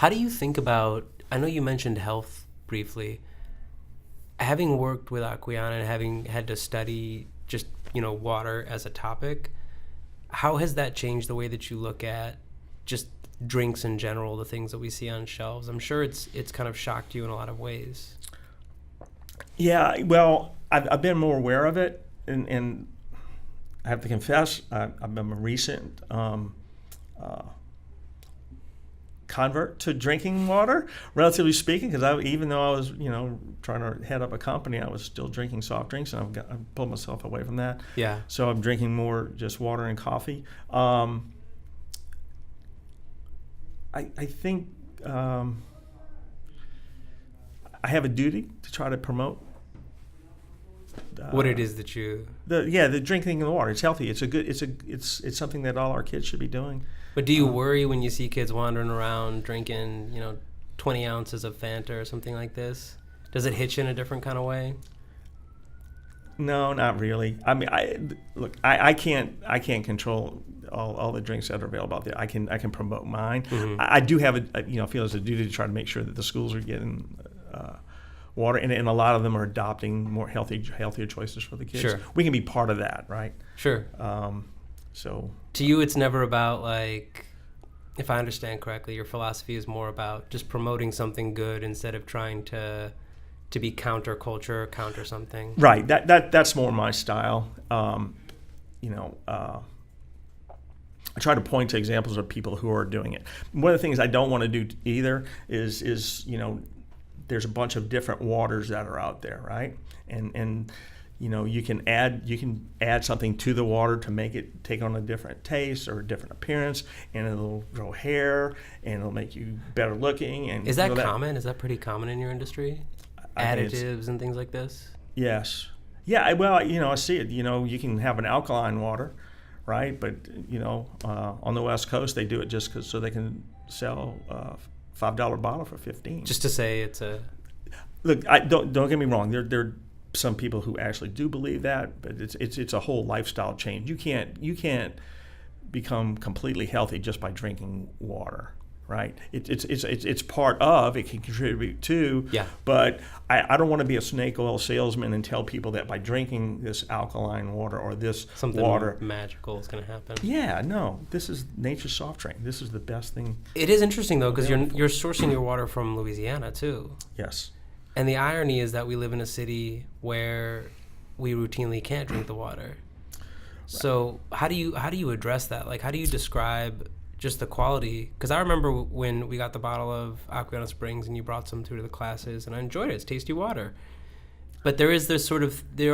How do you think about, I know you mentioned health briefly, having worked with Aquiana and having had to study just, water as a topic, how has that changed the way that you look at just drinks in general, the things that we see on shelves? I'm sure it's kind of shocked you in a lot of ways. Yeah, well, I've been more aware of it, and I have to confess, I've been a recent convert to drinking water, relatively speaking, because even though I was, trying to head up a company, I was still drinking soft drinks, and I've pulled myself away from that. Yeah. So I'm drinking more just water and coffee. I think I have a duty to try to promote what it is that you the drinking of the water. It's healthy. It's something that all our kids should be doing. But do you worry when you see kids wandering around drinking 20 ounces of Fanta or something like this? Does it hit you in a different kind of way? No, not really. I mean, I can't control all the drinks that are available out there. I can promote mine. Mm-hmm. I do have feel it's a duty to try to make sure that the schools are getting water, and a lot of them are adopting more healthier choices for the kids. Sure. We can be part of that, right? Sure. So to you, it's never about, like, if I understand correctly, your philosophy is more about just promoting something good instead of trying to be counterculture, counter something. Right. That's more my style. I try to point to examples of people who are doing it. One of the things I don't want to do either is there's a bunch of different waters that are out there, right? And you can add something to the water to make it take on a different taste or a different appearance, and it'll grow hair, and it'll make you better looking. And is that common? Is that pretty common in your industry? Additives and things like this? Yes. Yeah. Well, I see it. You can have an alkaline water, right? But on the West Coast, they do it just so they can sell $5 bottle for $15. Just to say it's a. Look, don't get me wrong. There are some people who actually do believe that, but it's a whole lifestyle change. You can't become completely healthy just by drinking water, right? It's part of. It can contribute to. Yeah. But I don't want to be a snake oil salesman and tell people that by drinking this alkaline water or this something water magical is going to happen. Yeah. No. This is nature's soft drink. This is the best thing. It is interesting though, because you're sourcing your water from Louisiana too. Yes. And the irony is that we live in a city where we routinely can't drink the water. Right. So how do you address that? Like, how do you describe just the quality? Because I remember when we got the bottle of Aquiana Springs and you brought some through to the classes, and I enjoyed it. It's tasty water. But there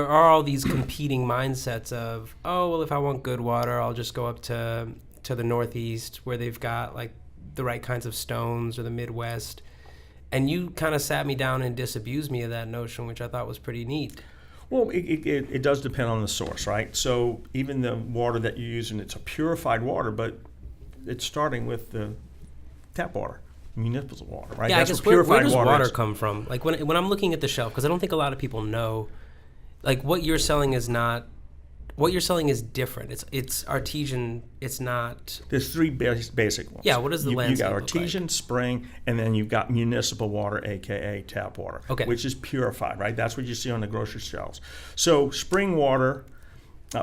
are all these competing mindsets of, oh, well, if I want good water, I'll just go up to the Northeast where they've got like the right kinds of stones, or the Midwest. And you kind of sat me down and disabused me of that notion, which I thought was pretty neat. Well, it does depend on the source, right? So even the water that you're using, it's a purified water, but it's starting with the tap water, municipal water, right? Yeah, That's I guess what where does water come from? Like when I'm looking at the shelf, because I don't think a lot of people know, like what you're selling is different. It's artesian. It's not. There's three basic ones. Yeah, what does the landscape You got look artesian, like? spring, and then you've got municipal water, aka tap water, okay, which is purified, right? That's what you see on the grocery shelves. So spring water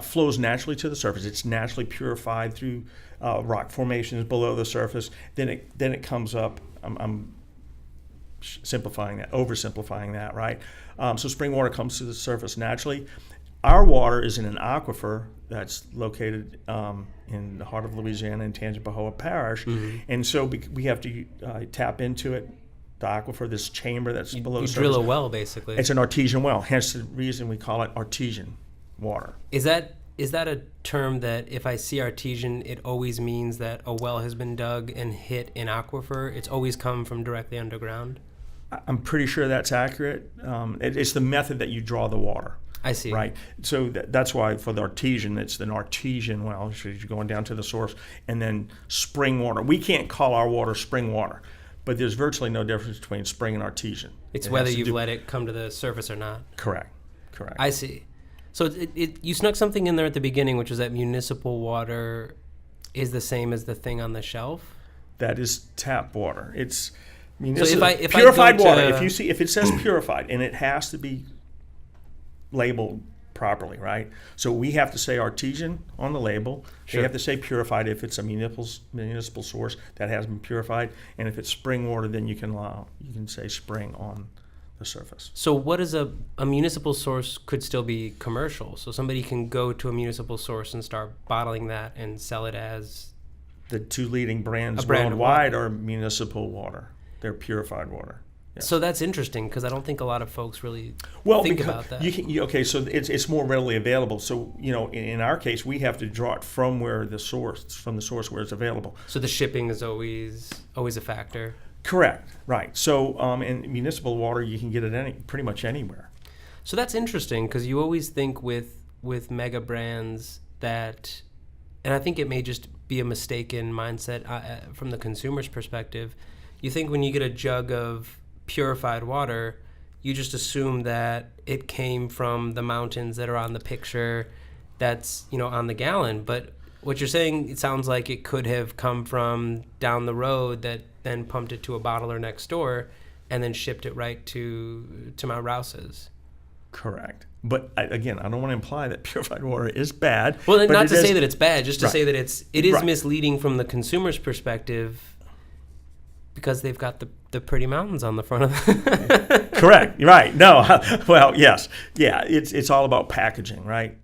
flows naturally to the surface. It's naturally purified through rock formations below the surface. Then it comes up. I'm oversimplifying that, right? So spring water comes to the surface naturally. Our water is in an aquifer that's located in the heart of Louisiana in Tangipahoa Parish, mm-hmm. and so we have to tap into it, the aquifer, this chamber that's below the surface. You drill a well, basically. It's an artesian well, hence the reason we call it artesian water. Is that a term that if I see artesian, it always means that a well has been dug and hit an aquifer? It's always come from directly underground? I'm pretty sure that's accurate. It's the method that you draw the water. I see. Right. So that's why for the artesian, it's an artesian well. So you're going down to the source, and then spring water. We can't call our water spring water, but there's virtually no difference between spring and artesian. It's whether you've let it come to the surface or not. Correct. I see. So you snuck something in there at the beginning, which is that municipal water is the same as the thing on the shelf? that is tap water. It's So if I purified go water. to- If it says purified, and it has to be labeled properly, right? So we have to say artesian on the label. Sure. They have to say purified if it's a municipal source that has been purified, and if it's spring water, then you can say spring on the surface. So what is a municipal source could still be commercial. So somebody can go to a municipal source and start bottling that and sell it as The two leading brands A brand of worldwide are municipal water. They're purified water. Yes. So that's interesting because I don't think a lot of folks really think because about that. Okay, so it's more readily available. So in our case, we have to draw it from the source where it's available. So the shipping is always a factor. Correct. Right. So in municipal water, you can get it pretty much anywhere. So that's interesting because you always think with mega brands that, and I think it may just be a mistaken mindset from the consumer's perspective. You think when you get a jug of purified water, you just assume that it came from the mountains that are on the picture that's on the gallon. But what you're saying, it sounds like it could have come from down the road that then pumped it to a bottler next door and then shipped it right to Mount Rouse's. Correct. But again, I don't want to imply that purified water is bad. Well, but not to say that it's bad, just to Right. say that it is Right. misleading from the consumer's perspective because they've got the pretty mountains on the front of them. Correct. Right. No. Well, yes. Yeah. It's all about packaging, right?